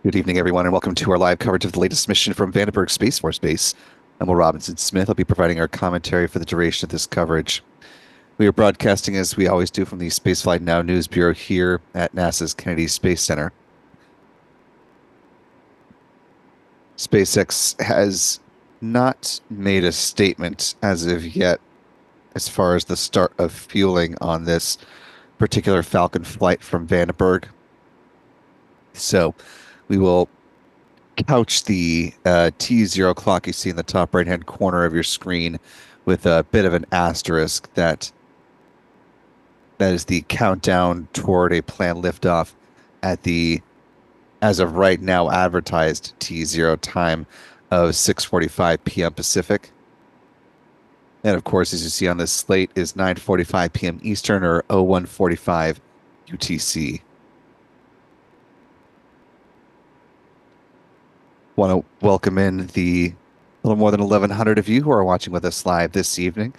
Good evening, everyone, and welcome to our live coverage of the latest mission from Vandenberg Space Force Base. I'm Will Robinson Smith. I'll be providing our commentary for the duration of this coverage. We are broadcasting, as we always do, from the Spaceflight Now News Bureau here at NASA's Kennedy Space Center. SpaceX has not made a statement as of yet as far as the start of fueling on this particular Falcon flight from Vandenberg. So we will couch the T0 clock you see in the top right-hand corner of your screen with a bit of an asterisk that is the countdown toward a planned liftoff at the, as of right now, advertised T0 time of 6:45 p.m. Pacific. And of course, as you see on this slate, is 9:45 p.m. Eastern or 01:45 UTC. Want to welcome in the little more than 1,100 of you who are watching with us live this evening.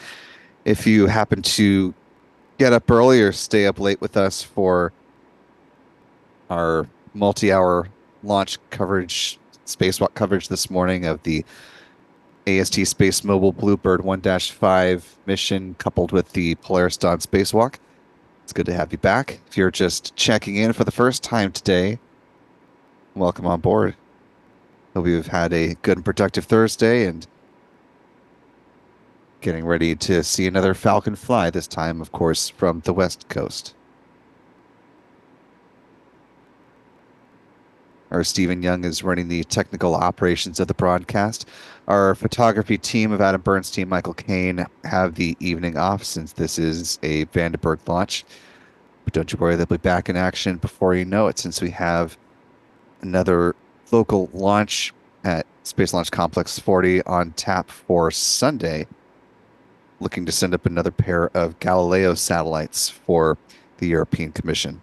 If you happen to get up early or stay up late with us for our multi-hour launch coverage, spacewalk coverage this morning of the AST Space Mobile Bluebird 1-5 mission coupled with the Polaris Dawn spacewalk, it's good to have you back. If you're just checking in for the first time today, welcome on board. Hope you've had a good and productive Thursday and getting ready to see another Falcon fly, this time, of course, from the West Coast. Our Stephen Young is running the technical operations of the broadcast. Our photography team of Adam Bernstein, Michael Kane have the evening off since this is a Vandenberg launch. But don't you worry, they'll be back in action before you know it, since we have another local launch at Space Launch Complex 40 on tap for Sunday, looking to send up another pair of Galileo satellites for the European Commission.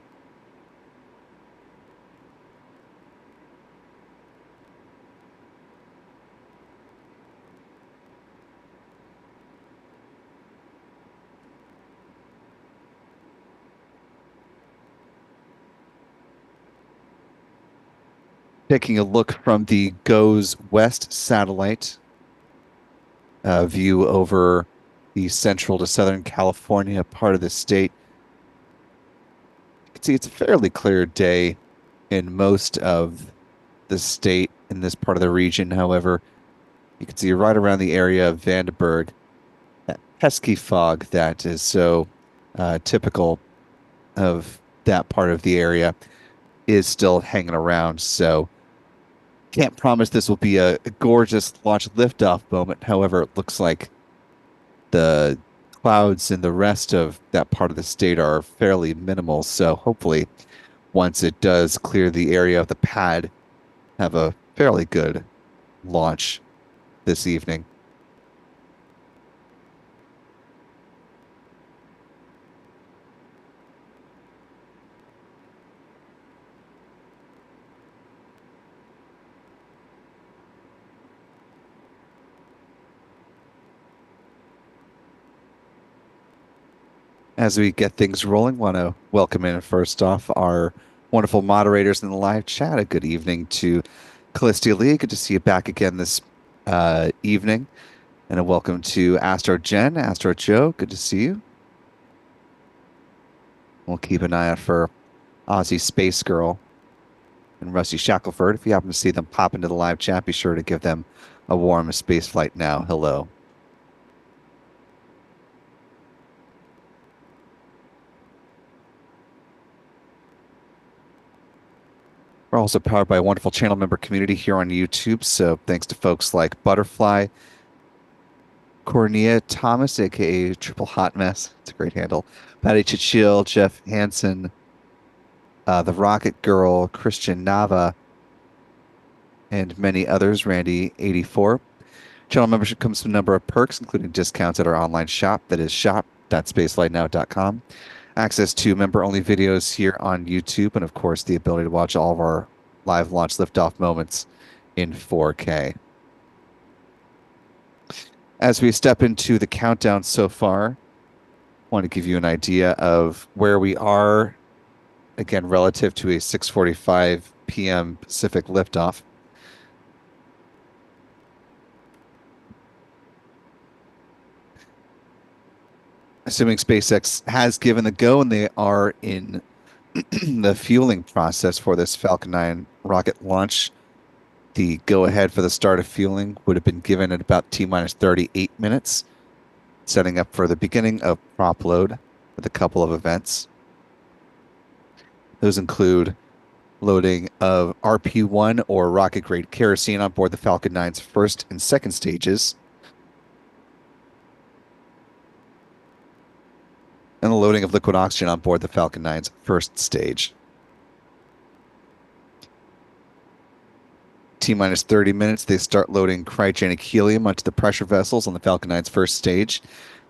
Taking a look from the GOES West satellite view over the central to southern California part of the state, you can see it's a fairly clear day in most of the state in this part of the region. However, you can see right around the area of Vandenberg, that pesky fog that is so typical of that part of the area is still hanging around. So can't promise this will be a gorgeous launch liftoff moment. However, it looks like the clouds in the rest of that part of the state are fairly minimal. So hopefully, once it does clear the area of the pad, have a fairly good launch this evening. As we get things rolling, want to welcome in first off our wonderful moderators in the live chat. A good evening to Callistia Lee. Good to see you back again this evening. And a welcome to Astro Jen, Astro Joe. Good to see you. We'll keep an eye out for Aussie Space Girl and Rusty Shackelford. If you happen to see them pop into the live chat, be sure to give them a warm Spaceflight Now hello. We're also powered by a wonderful channel member community here on YouTube. So thanks to folks like Butterfly, Cornea Thomas, aka Triple Hot Mess. It's a great handle. Patty Chichil, Jeff Hansen, the Rocket Girl, Christian Nava, and many others. Randy84. Channel membership comes with a number of perks, including discounts at our online shop. That is shop.spaceflightnow.com. Access to member-only videos here on YouTube, and of course, the ability to watch all of our live launch liftoff moments in 4K. As we step into the countdown so far, I want to give you an idea of where we are, again, relative to a 6:45 p.m. Pacific liftoff. Assuming SpaceX has given the go and they are in the fueling process for this Falcon 9 rocket launch, the go ahead for the start of fueling would have been given at about T minus 38 minutes, setting up for the beginning of prop load with a couple of events. Those include loading of RP1 or rocket grade kerosene on board the Falcon 9's first and second stages, and the loading of liquid oxygen on board the Falcon 9's first stage. T minus 30 minutes, they start loading cryogenic helium onto the pressure vessels on the Falcon 9's first stage.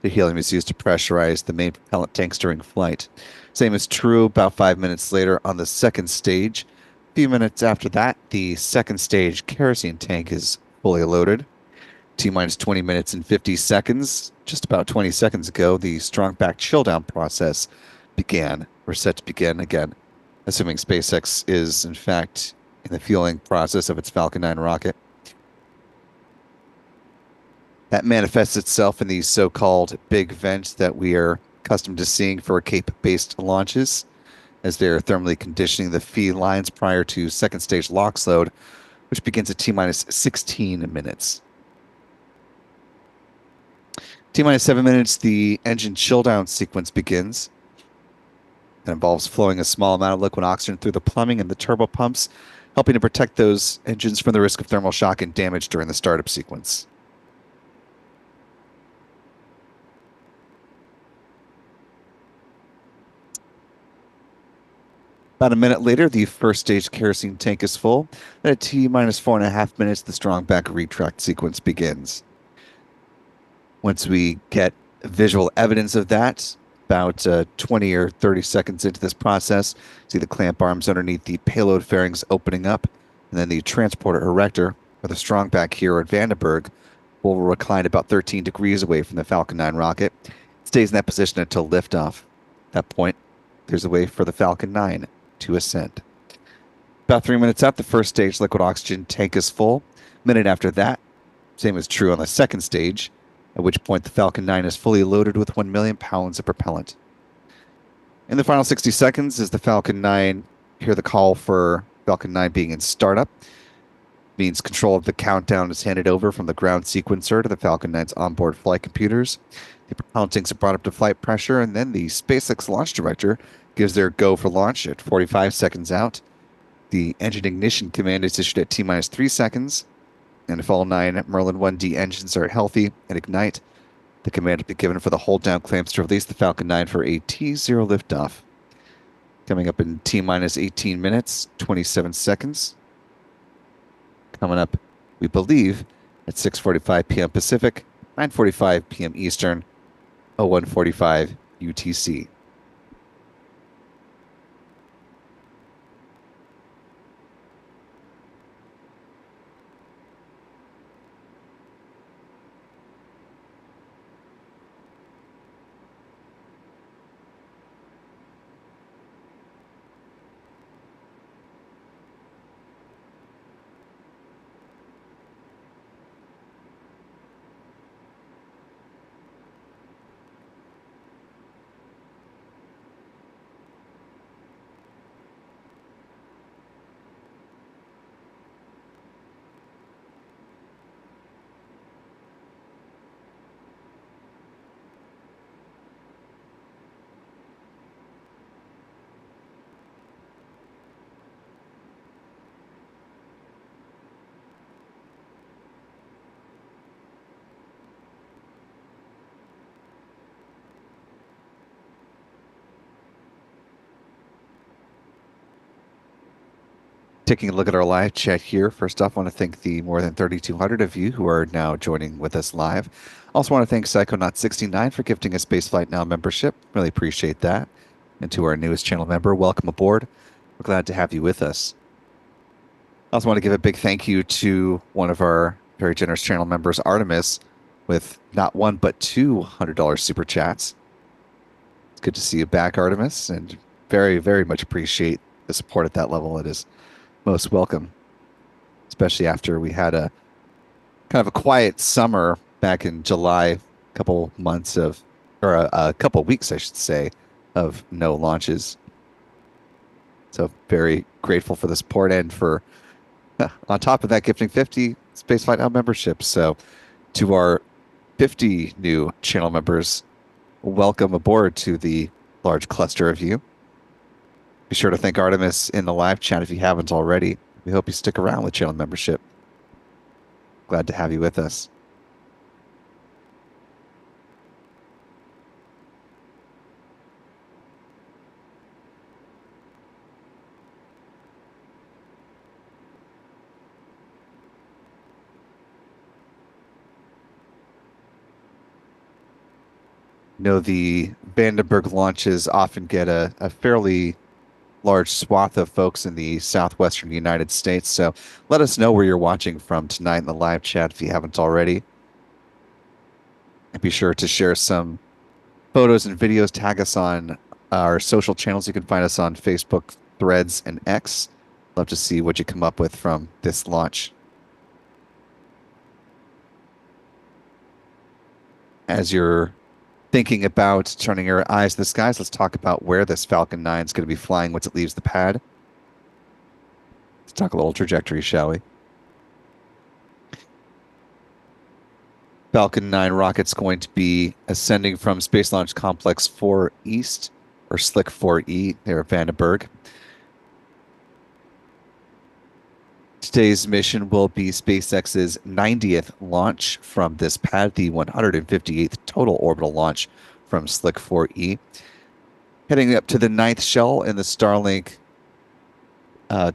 The helium is used to pressurize the main propellant tanks during flight. Same is true about 5 minutes later on the second stage. A few minutes after that, the second stage kerosene tank is fully loaded. T minus 20 minutes and 50 seconds. Just about 20 seconds ago, the strong back chill down process began, or set to begin again, assuming SpaceX is, in fact, in the fueling process of its Falcon 9 rocket. That manifests itself in the so-called big vent that we are accustomed to seeing for Cape-based launches, as they're thermally conditioning the feed lines prior to second stage LOX load, which begins at T minus 16 minutes. T minus 7 minutes, the engine chill down sequence begins. That involves flowing a small amount of liquid oxygen through the plumbing and the turbo pumps, helping to protect those engines from the risk of thermal shock and damage during the startup sequence. About a minute later, the first stage kerosene tank is full. And at T minus 4.5 minutes, the strong back retract sequence begins. Once we get visual evidence of that, about 20 or 30 seconds into this process, see the clamp arms underneath the payload fairings opening up, and then the transporter erector, or the strong back here at Vandenberg, will recline about 13 degrees away from the Falcon 9 rocket. It stays in that position until liftoff. At that point, there's a way for the Falcon 9 to ascend. About 3 minutes out, the first stage liquid oxygen tank is full. A minute after that, same is true on the second stage, at which point the Falcon 9 is fully loaded with 1 million pounds of propellant. In the final 60 seconds, as the Falcon 9 hear the call for Falcon 9 being in startup, means control of the countdown is handed over from the ground sequencer to the Falcon 9's onboard flight computers. The propellant tanks are brought up to flight pressure, and then the SpaceX launch director gives their go for launch at 45 seconds out. The engine ignition command is issued at T minus 3 seconds. And if all 9 Merlin 1D engines are healthy and ignite, the command will be given for the hold down clamps to release the Falcon 9 for a T0 liftoff. Coming up in T minus 18 minutes, 27 seconds. Coming up, we believe, at 6:45 p.m. Pacific, 9:45 p.m. Eastern, 01:45 UTC. Taking a look at our live chat here. First off, I want to thank the more than 3,200 of you who are now joining with us live. Also want to thank Psychonaut69 for gifting a Spaceflight Now membership. Really appreciate that. And to our newest channel member, welcome aboard. We're glad to have you with us. I also want to give a big thank you to one of our very generous channel members, Artemis, with not one but two $100 super chats. It's good to see you back, Artemis, and very, very much appreciate the support at that level. It is most welcome, especially after we had a kind of a quiet summer back in July, a couple months of, or a couple weeks, I should say, of no launches. So very grateful for the support and for, on top of that, gifting 50 Spaceflight Now memberships. So to our 50 new channel members, welcome aboard to the large cluster of you. Be sure to thank Artemis in the live chat if you haven't already. We hope you stick around with channel membership. Glad to have you with us. You know, the Vandenberg launches often get a fairly large swath of folks in the southwestern United States. So let us know where you're watching from tonight in the live chat if you haven't already. And be sure to share some photos and videos. Tag us on our social channels. You can find us on Facebook, Threads, and X. Love to see what you come up with from this launch. As you're thinking about turning your eyes to the skies, let's talk about where this Falcon 9 is going to be flying once it leaves the pad. Let's talk a little trajectory, shall we? Falcon 9 rocket's going to be ascending from Space Launch Complex 4 East, or Slick 4E, there at Vandenberg. Today's mission will be SpaceX's 90th launch from this pad, the 158th total orbital launch from Slick 4E. Heading up to the 9th shell in the Starlink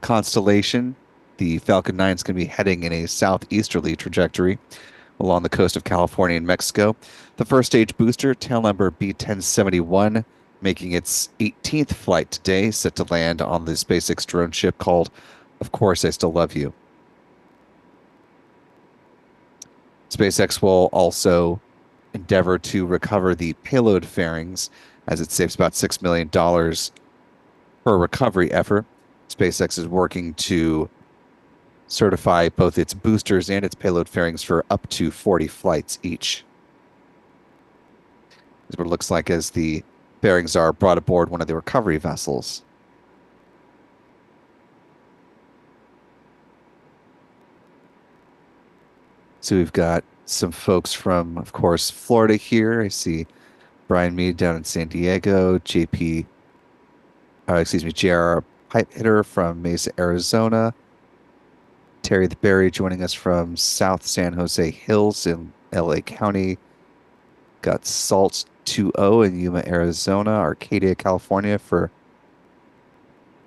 constellation, the Falcon 9 is going to be heading in a southeasterly trajectory along the coast of California and Mexico. The first stage booster, tail number B1071, making its 18th flight today, set to land on the SpaceX drone ship called, of course, I Still Love You. SpaceX will also endeavor to recover the payload fairings as it saves about $6 million per recovery effort. SpaceX is working to certify both its boosters and its payload fairings for up to 40 flights each. This is what it looks like as the fairings are brought aboard one of the recovery vessels. So we've got some folks from, of course, Florida here. I see Brian Mead down in San Diego, JR Pipe Hitter from Mesa, Arizona. Terry the Berry joining us from South San Jose Hills in LA County. Got Salt 2O in Yuma, Arizona. Arcadia, California for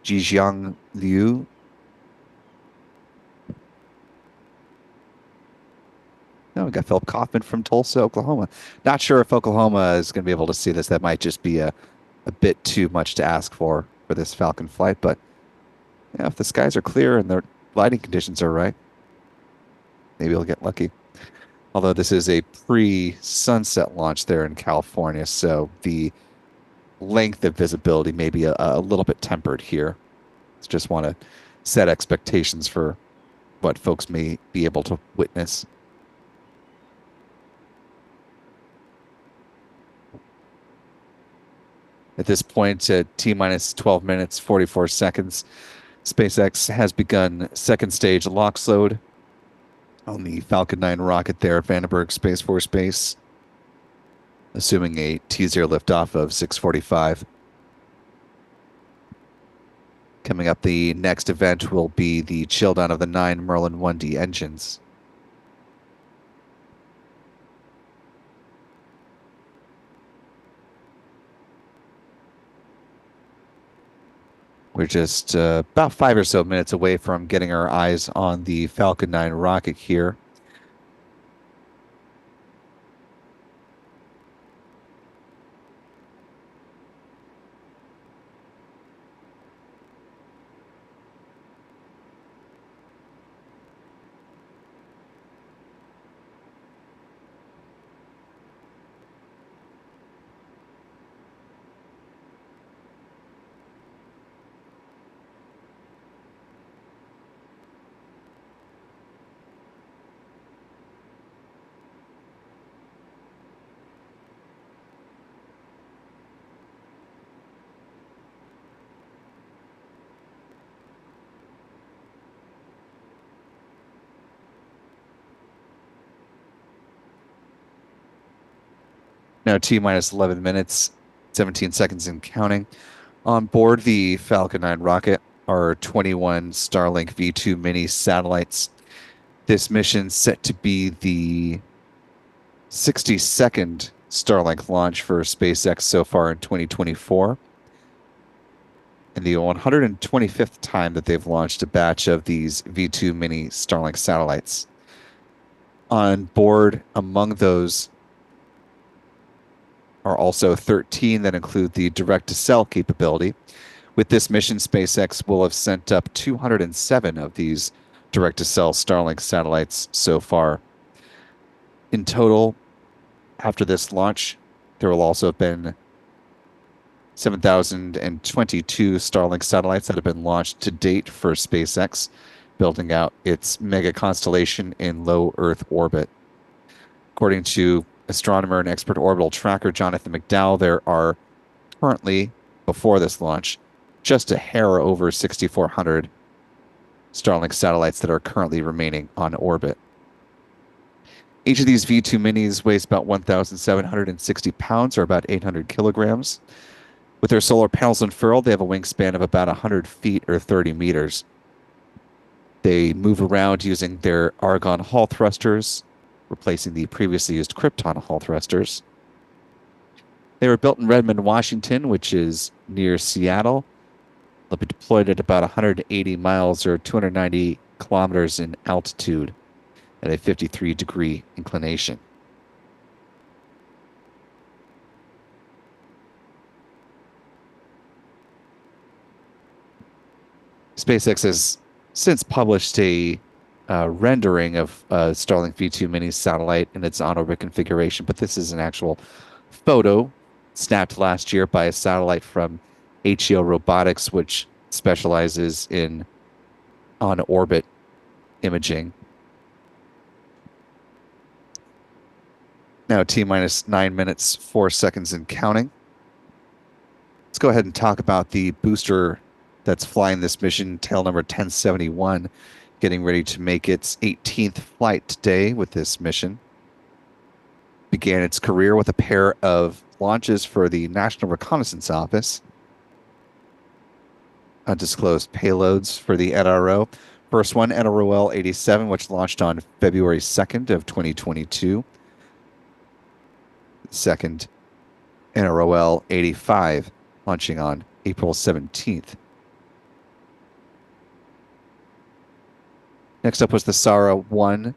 Jijiang Liu. No, we got Philip Kaufman from Tulsa, Oklahoma. Not sure if Oklahoma is going to be able to see this. That might just be a bit too much to ask for this Falcon flight. But yeah, if the skies are clear and the lighting conditions are right, maybe we'll get lucky. Although this is a pre-sunset launch there in California, so the length of visibility may be a little bit tempered here. Just want to set expectations for what folks may be able to witness. At this point, at T-minus 12 minutes, 44 seconds, SpaceX has begun second stage LOX load on the Falcon 9 rocket there at Vandenberg Space Force Base, assuming a T0 liftoff of 6:45. Coming up, the next event will be the chill down of the 9 Merlin 1D engines. We're just about 5 or so minutes away from getting our eyes on the Falcon 9 rocket here. Now T minus 11 minutes, 17 seconds and counting. On board the Falcon 9 rocket are 21 Starlink V2 mini satellites. This mission set to be the 62nd Starlink launch for SpaceX so far in 2024, and the 125th time that they've launched a batch of these V2 mini Starlink satellites. On board, among those are also 13 that include the direct-to-cell capability. With this mission, SpaceX will have sent up 207 of these direct-to-cell Starlink satellites so far. In total, after this launch, there will also have been 7,022 Starlink satellites that have been launched to date for SpaceX, building out its mega constellation in low Earth orbit. According to astronomer and expert orbital tracker Jonathan McDowell, there are currently, before this launch, just a hair over 6,400 Starlink satellites that are currently remaining on orbit. Each of these V2 minis weighs about 1,760 pounds, or about 800 kilograms. With their solar panels unfurled, they have a wingspan of about 100 feet or 30 meters. They move around using their Argon Hall thrusters, replacing the previously used Krypton Hall thrusters. They were built in Redmond, Washington, which is near Seattle. They'll be deployed at about 180 miles or 290 kilometers in altitude at a 53-degree inclination. SpaceX has since published a rendering of Starlink V2 mini satellite in its on-orbit configuration, but this is an actual photo snapped last year by a satellite from HEO Robotics, which specializes in on-orbit imaging. Now T minus 9 minutes, 4 seconds and counting. Let's go ahead and talk about the booster that's flying this mission, tail number 1071, getting ready to make its 18th flight today with this mission. Began its career with a pair of launches for the National Reconnaissance Office. Undisclosed payloads for the NRO. First one, NROL 87, which launched on February 2nd of 2022. Second, NROL 85, launching on April 17th. Next up was the SARA 1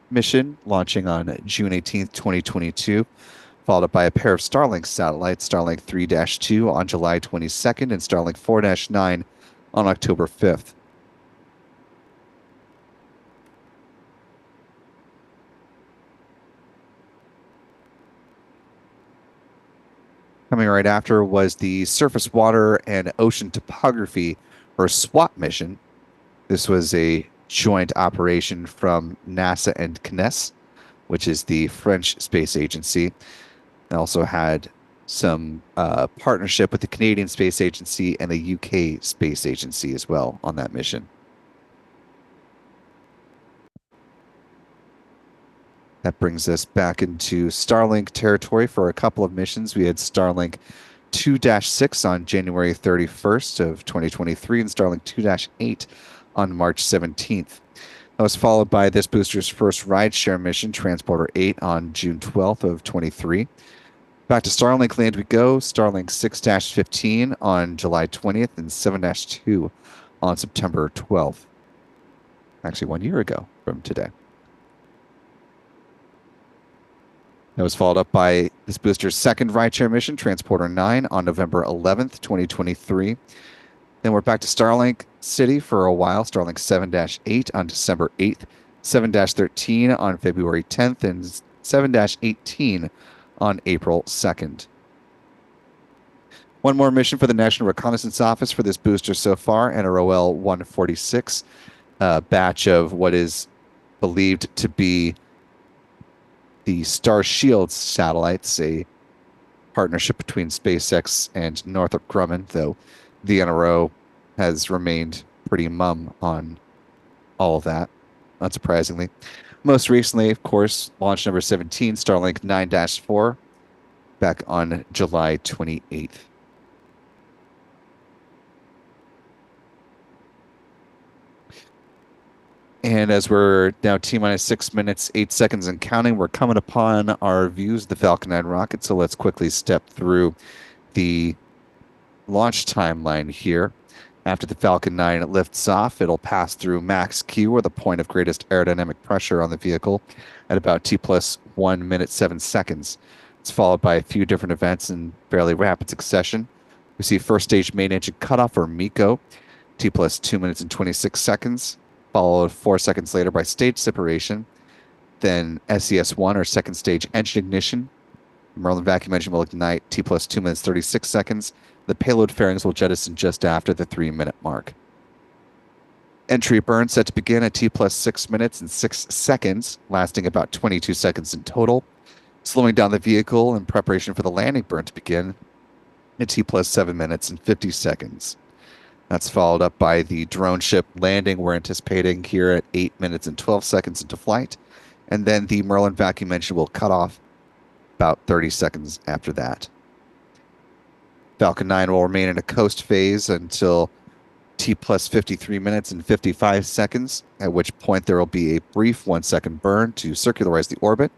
mission, launching on June 18th, 2022, followed up by a pair of Starlink satellites, Starlink 3-2 on July 22nd and Starlink 4-9 on October 5th. Coming right after was the Surface Water and Ocean Topography, or SWOT mission. This was a joint operation from NASA and CNES, which is the French space agency. It also had some partnership with the Canadian Space Agency and the UK Space Agency as well on that mission. That brings us back into Starlink territory for a couple of missions. We had Starlink 2-6 on January 31st of 2023 and Starlink 2-8 on March 17th. That was followed by this booster's first rideshare mission, Transporter 8, on June 12th of 23. Back to Starlink land we go. Starlink 6-15 on July 20th and 7-2 on September 12th. Actually, 1 year ago from today. That was followed up by this booster's second rideshare mission, Transporter 9, on November 11th, 2023. Then we're back to Starlink City for a while, Starlink 7-8 on December 8th, 7-13 on February 10th, and 7-18 on April 2nd. One more mission for the National Reconnaissance Office for this booster so far, NROL 146, a batch of what is believed to be the Star Shield satellites, a partnership between SpaceX and Northrop Grumman, though the NRO has remained pretty mum on all of that, unsurprisingly. Most recently, of course, launch number 17, Starlink 9-4, back on July 28th. And as we're now T-minus 6 minutes, 8 seconds and counting, we're coming upon our views of the Falcon 9 rocket. So let's quickly step through the launch timeline here. After the Falcon 9 lifts off, it'll pass through max Q, or the point of greatest aerodynamic pressure on the vehicle, at about T plus 1 minute 7 seconds. It's followed by a few different events in fairly rapid succession. We see first stage main engine cutoff, or MECO, T plus 2 minutes and 26 seconds, followed 4 seconds later by stage separation. Then SES1, or second stage engine ignition. The Merlin vacuum engine will ignite T plus 2 minutes 36 seconds. The payload fairings will jettison just after the 3-minute mark. Entry burn set to begin at T plus 6 minutes and 6 seconds, lasting about 22 seconds in total. Slowing down the vehicle in preparation for the landing burn to begin at T plus 7 minutes and 50 seconds. That's followed up by the drone ship landing we're anticipating here at 8 minutes and 12 seconds into flight. And then the Merlin vacuum engine will cut off about 30 seconds after that. Falcon 9 will remain in a coast phase until T plus 53 minutes and 55 seconds, at which point there will be a brief 1-second burn to circularize the orbit.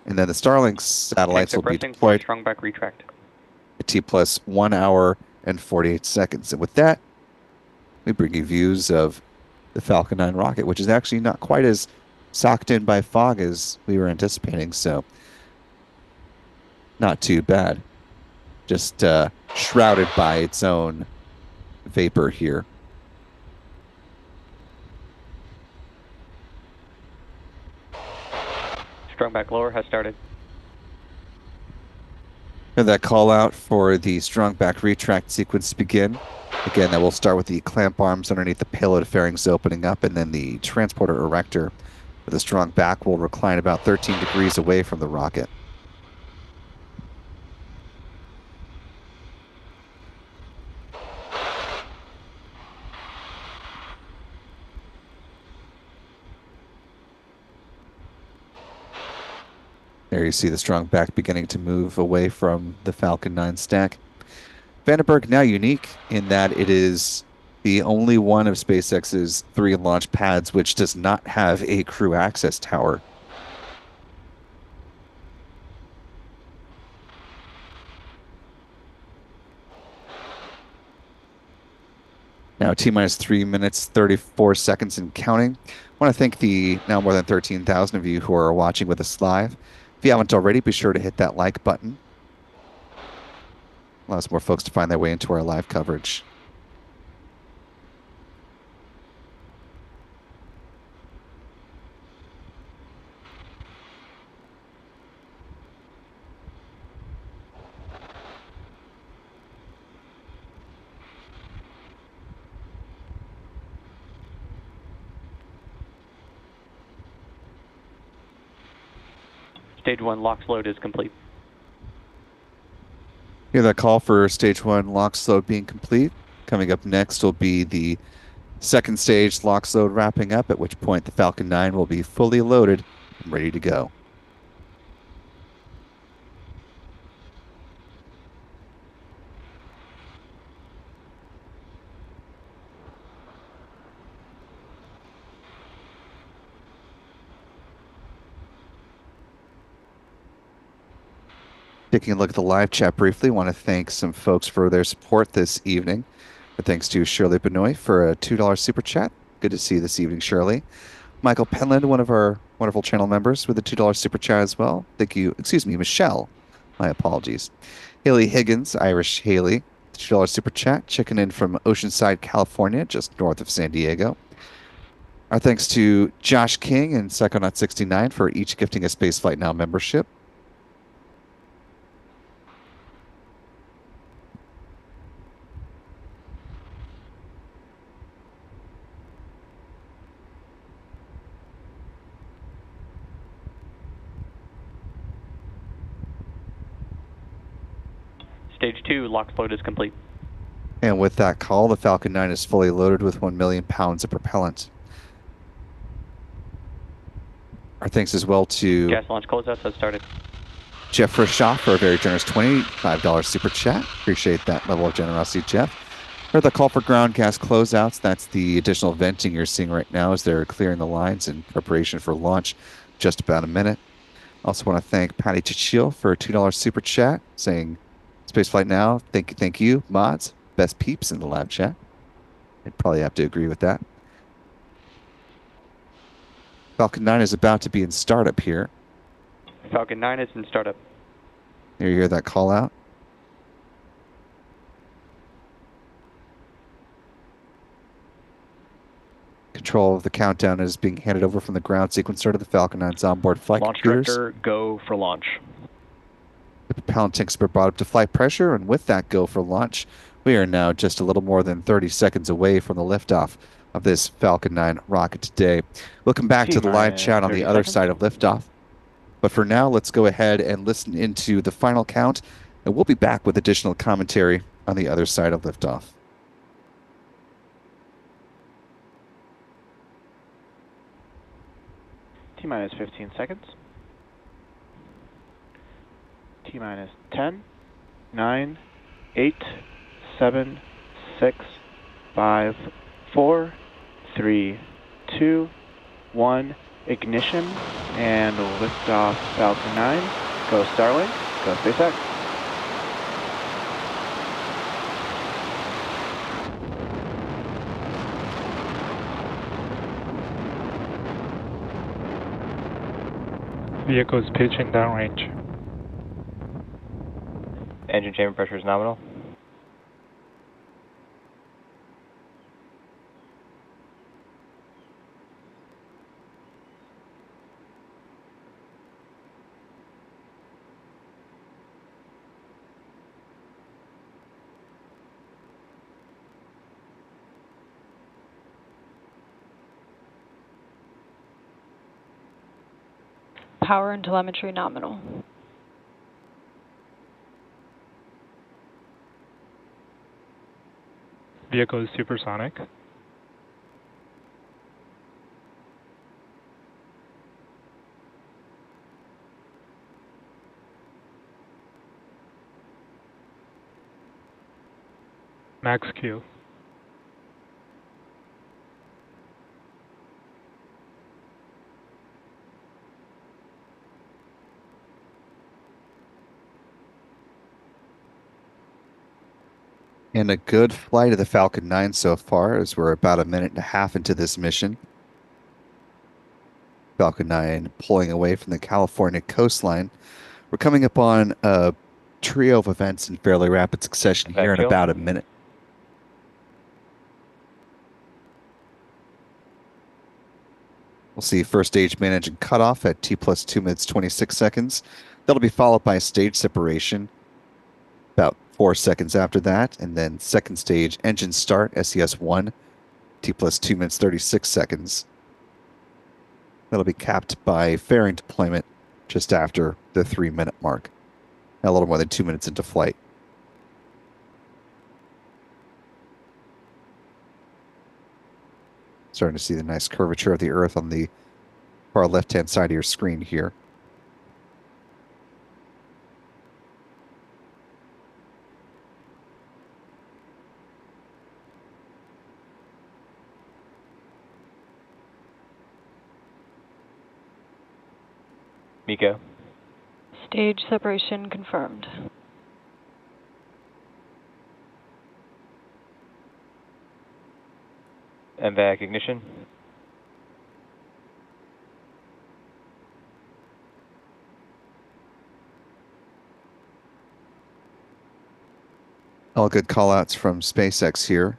And then the Starlink satellites will be deployed strong back retract at T plus 1 hour and 48 seconds. And with that, we bring you views of the Falcon 9 rocket, which is actually not quite as socked in by fog as we were anticipating, so not too bad. Just shrouded by its own vapor here. Strong back lower has started. And that call out for the strong back retract sequence to begin. Again, that will start with the clamp arms underneath the payload fairings opening up, and then the transporter erector with a strong back will recline about 13 degrees away from the rocket. There you see the strong back beginning to move away from the Falcon 9 stack. Vandenberg now unique in that it is the only one of SpaceX's 3 launch pads which does not have a crew access tower. Now T-minus 3 minutes, 34 seconds and counting. I want to thank the now more than 13,000 of you who are watching with us live. If you haven't already, be sure to hit that like button. Allows more folks to find their way into our live coverage. Stage 1 LOX load is complete. Hear that call for stage 1 LOX load being complete. Coming up next will be the second stage LOX load wrapping up, at which point the Falcon 9 will be fully loaded and ready to go. Taking a look at the live chat briefly, want to thank some folks for their support this evening. But thanks to Shirley Benoit for a $2 super chat. Good to see you this evening, Shirley. Michael Penland, one of our wonderful channel members, with a $2 super chat as well. Thank you. Excuse me, Michelle. My apologies. Haley Higgins, Irish Haley, $2 super chat, checking in from Oceanside, California, just north of San Diego. Our thanks to Josh King and Psychonaut69 for each gifting a Spaceflight Now membership. Stage 2 LOX load is complete. And with that call, the Falcon 9 is fully loaded with 1 million pounds of propellant. Our thanks as well to... Gas launch closeouts has started. Jeff Rishoff for a very generous $25 super chat. Appreciate that level of generosity, Jeff. For the call for ground gas closeouts, that's the additional venting you're seeing right now as they're clearing the lines in preparation for launch. Just about a minute. Also want to thank Patty Chichil for a $2 super chat saying, Spaceflight now. Thank you, mods. Best peeps in the live chat. I'd probably have to agree with that. Falcon 9 is about to be in startup here. Falcon 9 is in startup. Here you hear that call out. Control of the countdown is being handed over from the ground sequencer to the Falcon 9's onboard flight Launch computers. director, go for launch. The propellant tanks have been brought up to flight pressure, and with that go for launch, we are now just a little more than 30 seconds away from the liftoff of this Falcon 9 rocket today. We'll come back to the live chat on the other side of liftoff. But for now, let's go ahead and listen into the final count, and we'll be back with additional commentary on the other side of liftoff. T-minus 15 seconds. T-minus 10, 9, 8, 7, 6, 5, 4, 3, 2, 1. Ignition and liftoff Falcon 9. Go Starlink. Go SpaceX. Vehicle is pitching downrange. Engine chamber pressure is nominal. Power and telemetry nominal. Vehicle is supersonic. Max Q. And a good flight of the Falcon 9 so far, as we're about a minute and a half into this mission. Falcon 9 pulling away from the California coastline. We're coming up on a trio of events in fairly rapid succession here in about a minute. We'll see first stage main engine cutoff at T plus 2 minutes 26 seconds. That'll be followed by stage separation about 4 seconds after that, and then second stage engine start, SES-1, T plus 2 minutes 36 seconds. That'll be capped by fairing deployment just after the 3-minute mark, a little more than 2 minutes into flight. Starting to see the nice curvature of the Earth on the far left-hand side of your screen here. Miko. Stage separation confirmed. MVAC ignition. All good callouts from SpaceX here.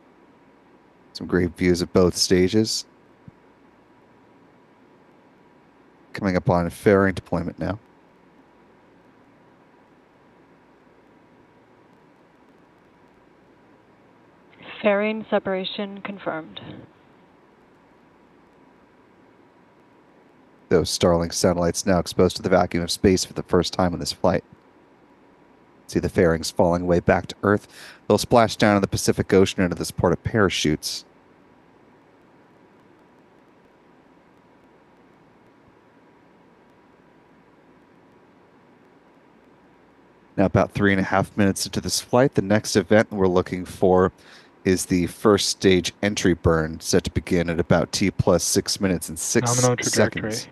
Some great views of both stages. Coming up on fairing deployment now. Fairing separation confirmed. Those Starlink satellites now exposed to the vacuum of space for the first time on this flight. See the fairings falling way back to Earth. They'll splash down in the Pacific Ocean into this port of parachutes. Now, about 3.5 minutes into this flight, the next event we're looking for is the first stage entry burn, set to begin at about T plus 6 minutes and 6 Nominal trajectory. seconds.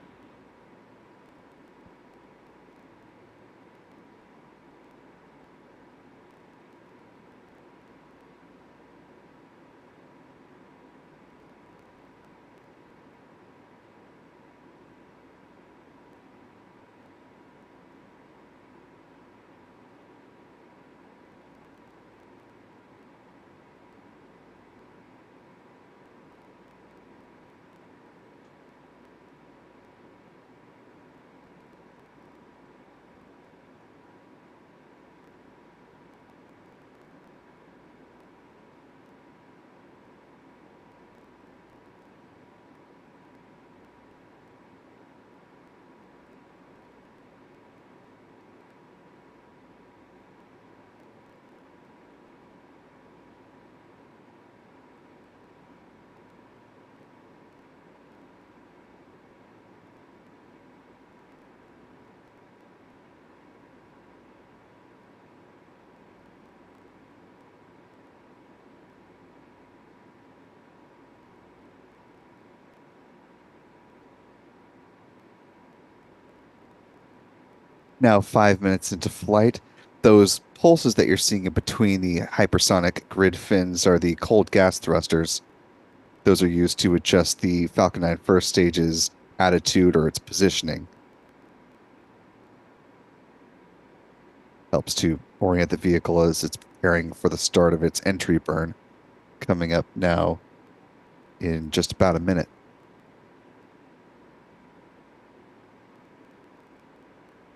Now, 5 minutes into flight, those pulses that you're seeing in between the hypersonic grid fins are the cold gas thrusters. Those are used to adjust the Falcon 9 first stage's attitude or its positioning. Helps to orient the vehicle as it's preparing for the start of its entry burn, coming up now in just about a minute.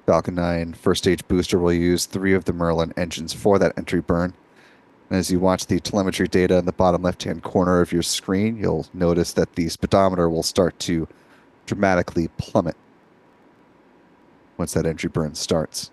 Falcon 9 first stage booster will use 3 of the Merlin engines for that entry burn. And as you watch the telemetry data in the bottom left-hand corner of your screen, you'll notice that the speedometer will start to dramatically plummet once that entry burn starts.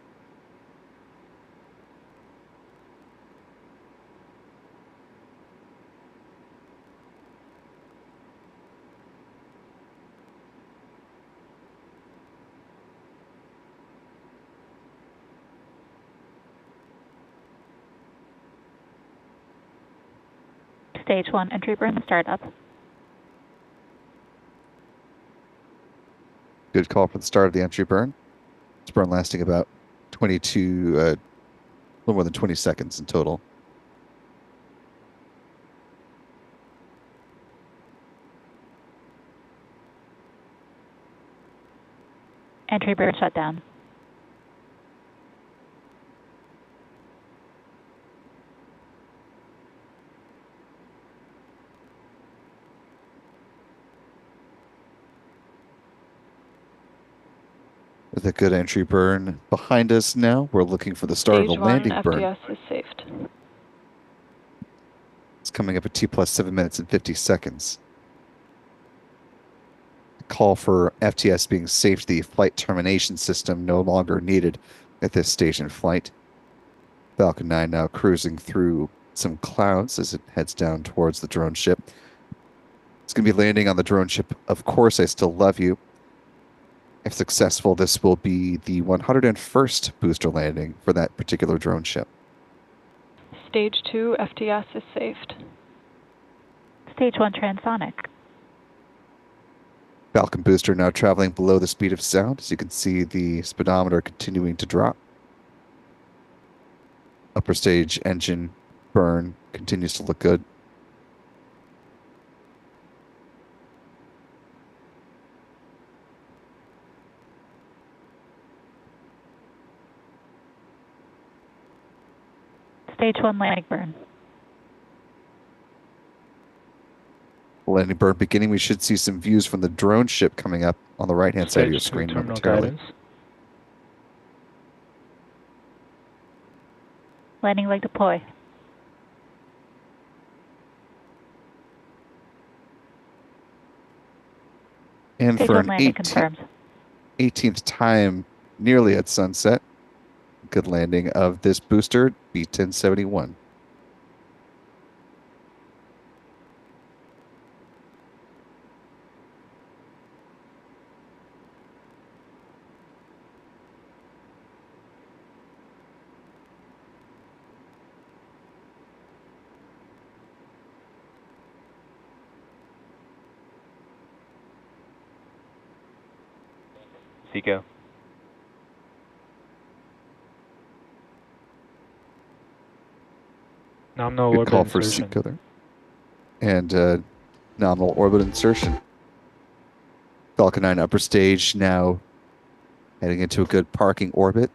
Stage 1 entry burn startup. Good call for the start of the entry burn. This burn lasting about 22, a little more than 20 seconds in total. Entry burn shutdown. With a good entry burn behind us now, we're looking for the start Stage of a landing 1 burn. FTS is saved. It's coming up at T plus 7 minutes and 50 seconds. The call for FTS being safe to the flight termination system no longer needed at this stage in flight. Falcon 9 now cruising through some clouds as it heads down towards the drone ship. It's going to be landing on the drone ship, Of Course I Still Love You. If successful, this will be the 101st booster landing for that particular drone ship. Stage 2 FTS is saved. Stage 1 transonic. Falcon booster now traveling below the speed of sound. As you can see, the speedometer continuing to drop. Upper stage engine burn continues to look good. Stage 1 landing burn. Landing burn beginning. We should see some views from the drone ship coming up on the right-hand side of your Stage 2 screen terminal momentarily. guidance. Landing leg deploy. And Stage for 1 an landing confirmed. 18th time nearly at sunset, good landing of this booster, B-1071. Seco. Nominal Good orbit call for insertion. Seco there. And nominal orbit insertion. Falcon 9 upper stage now heading into a good parking orbit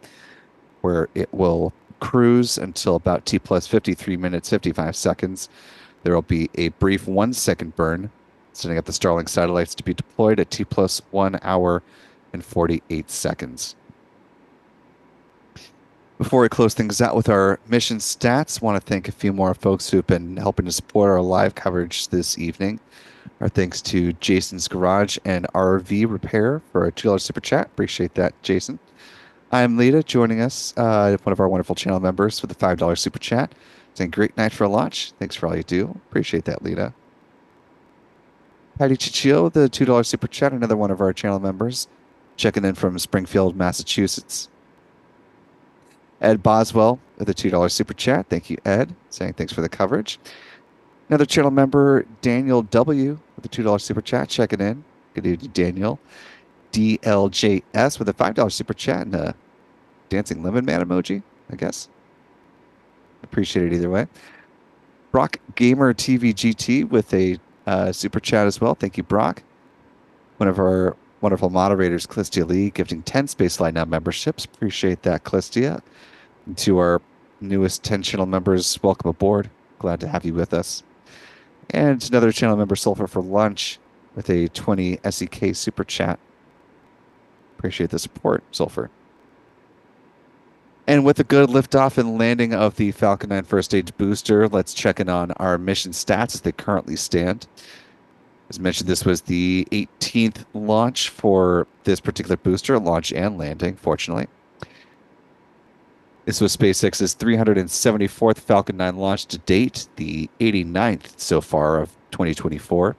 where it will cruise until about T plus 53 minutes, 55 seconds. There will be a brief 1-second burn, setting up the Starlink satellites to be deployed at T plus 1 hour and 48 seconds. Before we close things out with our mission stats, I want to thank a few more folks who've been helping to support our live coverage this evening. Our thanks to Jason's Garage and RV Repair for a $2 super chat. Appreciate that, Jason. I'm Lita, joining us, one of our wonderful channel members with a $5 super chat. Saying great night for a launch. Thanks for all you do. Appreciate that, Lita. Patty Chichio, the $2 super chat, another one of our channel members, checking in from Springfield, Massachusetts. Ed Boswell with a $2 super chat. Thank you, Ed. Saying thanks for the coverage. Another channel member, Daniel W. with a $2 super chat, checking in. Good evening, Daniel. DLJS with a $5 super chat and a dancing lemon man emoji, I guess. Appreciate it either way. Brock Gamer TV GT with a super chat as well. Thank you, Brock. One of our wonderful moderators, Clistia Lee, gifting 10 Spaceflight Now memberships. Appreciate that, Clistia. And to our newest 10 channel members, welcome aboard. Glad to have you with us. And another channel member, Sulfur for Lunch, with a 20 SEK super chat. Appreciate the support, Sulfur. And with a good liftoff and landing of the Falcon 9 first stage booster, let's check in on our mission stats as they currently stand. As mentioned, this was the 18th launch for this particular booster, launch and landing, fortunately. This was SpaceX's 374th Falcon 9 launch to date, the 89th so far of 2024.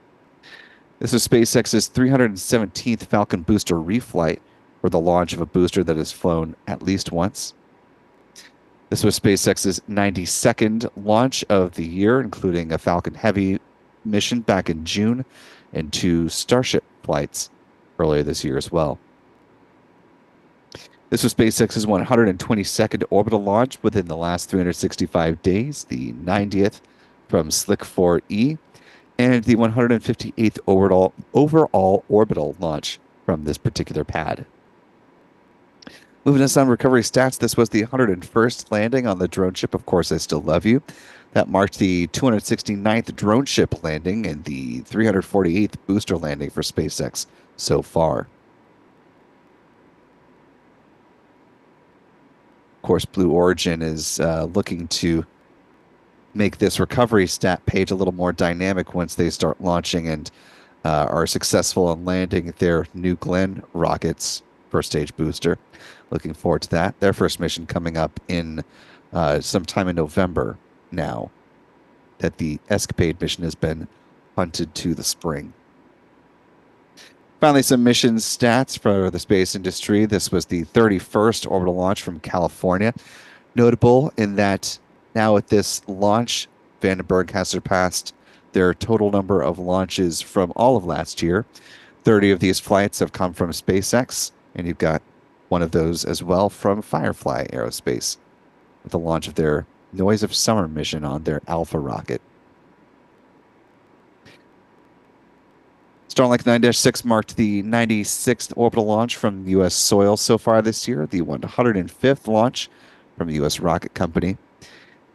This was SpaceX's 317th Falcon booster reflight, for the launch of a booster that has flown at least once. This was SpaceX's 92nd launch of the year, including a Falcon Heavy mission back in June and 2 Starship flights earlier this year as well. This was SpaceX's 122nd orbital launch within the last 365 days, the 90th from Slick 4E, and the 158th overall orbital launch from this particular pad. Moving us on recovery stats, this was the 101st landing on the drone ship, Of Course I Still Love You. That marked the 269th drone ship landing and the 348th booster landing for SpaceX so far. Of course, Blue Origin is looking to make this recovery stat page a little more dynamic once they start launching and are successful in landing their New Glenn rockets first stage booster. Looking forward to that. Their first mission coming up in sometime in November now, that the Escapade mission has been punted to the spring. Finally, some mission stats for the space industry. This was the 31st orbital launch from California. Notable in that now at this launch, Vandenberg has surpassed their total number of launches from all of last year. 30 of these flights have come from SpaceX, and you've got one of those as well from Firefly Aerospace, with the launch of their Noise of Summer mission on their Alpha rocket. Starlink 9-6 marked the 96th orbital launch from U.S. soil so far this year, the 105th launch from the U.S. rocket company.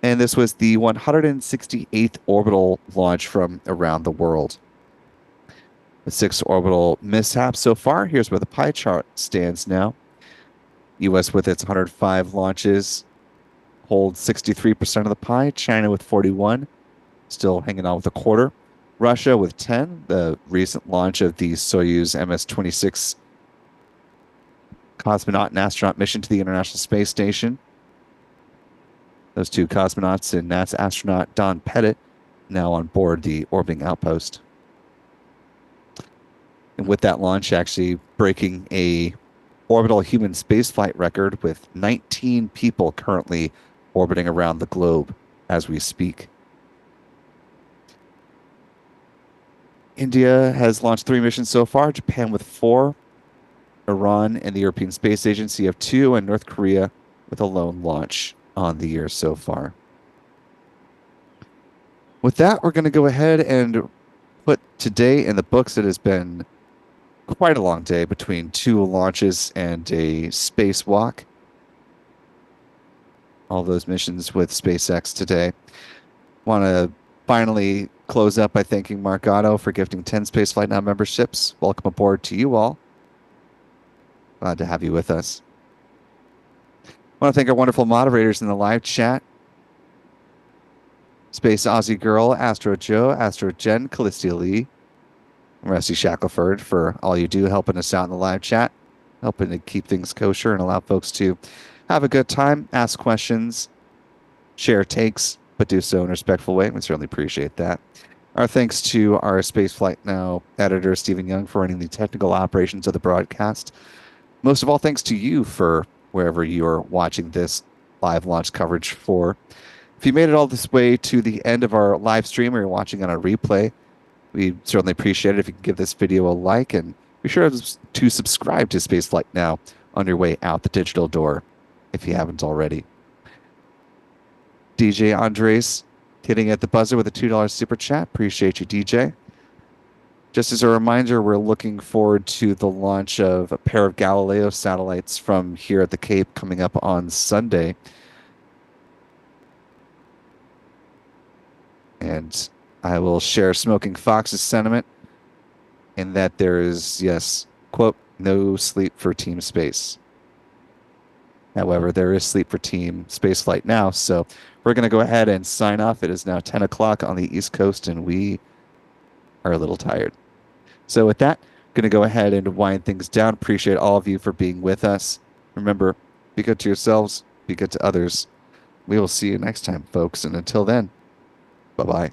And this was the 168th orbital launch from around the world. With 6 orbital mishaps so far, here's where the pie chart stands now. U.S. with its 105 launches holds 63% of the pie. China with 41, still hanging on with a quarter. Russia with 10, the recent launch of the Soyuz MS-26 cosmonaut and astronaut mission to the International Space Station. Those 2 cosmonauts and NASA astronaut Don Pettit now on board the orbiting outpost. And with that launch actually breaking a orbital human spaceflight record with 19 people currently orbiting around the globe as we speak. India has launched 3 missions so far, Japan with 4, Iran and the European Space Agency have 2, and North Korea with a lone launch on the year so far. With that, we're going to go ahead and put today in the books. It has been quite a long day between 2 launches and a spacewalk. All those missions with SpaceX today. Want to finally close up by thanking Mark Otto for gifting 10 Spaceflight Now memberships. Welcome aboard to you all. Glad to have you with us. Want to thank our wonderful moderators in the live chat. Space Aussie Girl, Astro Joe, Astro Jen, Callistia Lee, and Rusty Shackelford for all you do helping us out in the live chat, helping to keep things kosher and allow folks to have a good time, ask questions, share takes, but do so in a respectful way. We certainly appreciate that. Our thanks to our Spaceflight Now editor, Stephen Young, for running the technical operations of the broadcast. Most of all, thanks to you for wherever you're watching this live launch coverage for. If you made it all this way to the end of our live stream or you're watching on a replay, we certainly appreciate it if you can give this video a like, and be sure to subscribe to Spaceflight Now on your way out the digital door if you haven't already. DJ Andres hitting at the buzzer with a $2 super chat. Appreciate you, DJ. Just as a reminder, we're looking forward to the launch of a pair of Galileo satellites from here at the Cape coming up on Sunday. And I will share Smoking Fox's sentiment in that there is, yes, quote, no sleep for Team Space. However, there is sleep for Team Spaceflight Now, so we're going to go ahead and sign off. It is now 10 o'clock on the East Coast, and we are a little tired. So with that, I'm going to go ahead and wind things down. Appreciate all of you for being with us. Remember, be good to yourselves, be good to others. We will see you next time, folks, and until then, bye-bye.